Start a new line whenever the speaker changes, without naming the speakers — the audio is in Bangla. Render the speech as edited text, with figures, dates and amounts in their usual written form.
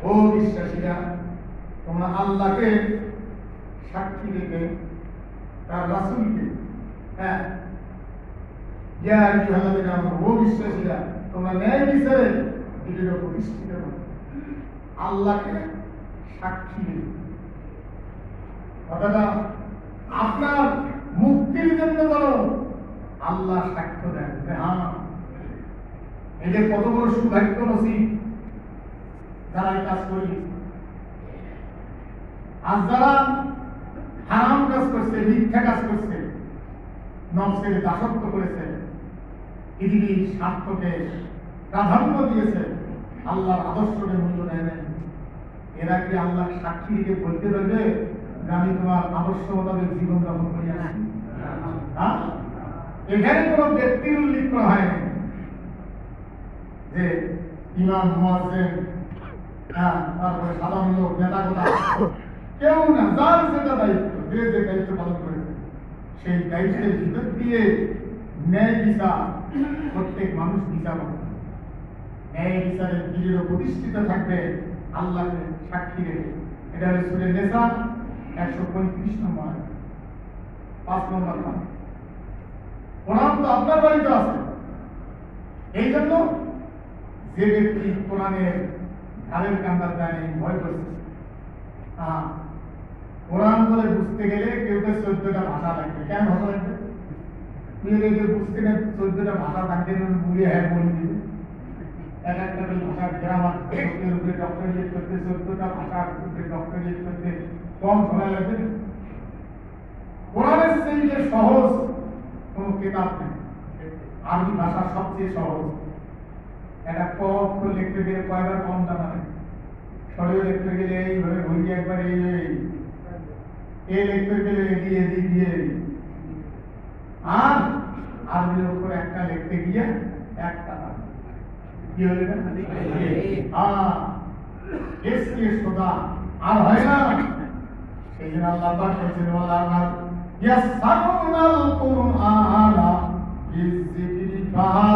ও বিশ্বাসীরা, তোমরা আল্লাহকে সাক্ষী রেখে তার রাসূলকে, হ্যাঁ, ইয়া আইয়ুহাল্লাযীনা আমানু, ও বিশ্বাসীরা, তোমরা ন্যায় বিচারে দৃঢ় প্রতিষ্ঠিত হও। আল্লাহকে সাক্ষী রেখে, অর্থাৎ আপনার মুক্তির জন্য যেন আল্লাহ সাক্ষ্য দেন যে হ্যাঁ, এই যে কত বড় সৌভাগ্য নসিব যারা এই কাজ করি। আর যারা হারাম কাজ করছে, মিথ্যা কাজ করছে, নফসের দাসত্ব করেছে, পৃথিবীর স্বার্থকে প্রাধান্য দিয়েছে, আল্লাহর আদর্শকে মূল্য দেয় নাই, এরা কি আল্লাহ সাক্ষী রেখে বলতে পারবে যে আমি তোমার আদর্শ মোতাবেক জীবন যাপন করে আসি? এখানে কোন ব্যক্তির উল্লেখ করা হয়নি যে ইমাম, মুয়াজ্জিন, তারপরে সাধারণ লোক, নেতা কোথা, কেউ না। যার যেটা দায়িত্ব, যে যে দায়িত্ব পালন করেছে, সেই দায়িত্বের ভিতর দিয়ে ন্যায় বিচার, প্রত্যেক মানুষ বিচার হবে, ন্যায় বিচারের দৃঢ় প্রতিষ্ঠিত থাকবে আল্লাহকে সাক্ষী রেখে। এটা হল সূরা নিসা 135 নম্বর, 5 নম্বর নাম। কোরআন তো আপনার বাড়িতে আছে, এই জন্য যে ব্যক্তি কোরআনের ধারের কান্দার যায় ভয় করছে। কোরআন বলে বুঝতে গেলে কেউ 14টা ভাষা লাগবে। কেন ভাষা লাগবে? বুঝতে গেলে 14টা ভাষা থাকতে বুড়িয়ে হ্যাঁ বলে দিবে। এক একটা ভাষা গ্রামার উপরে ডক্টরেট করতে, 14টা ভাষার উপরে ডক্টরেট করতে কম সময় লাগবে। কোরআনের চেয়ে সহজ কোন কিতাব নেই। আরবি ভাষা সবচেয়ে সহজ। একটা ক অক্ষর লিখতে গেলে কয়বার কম জানা নেই, সরেও লিখতে গেলে এইভাবে ঘুরি একবার, এই লিখতে গেলে দিয়ে আর আরবির উপর একটা লিখতে গিয়ে একটা কি হলে সোজা আর হয় না। সেই জন্য আল্লাহ পাক বলেছেন ওয়ালা ইয়াসসারুনাল কুরআনা লিযিকরি ফাহাল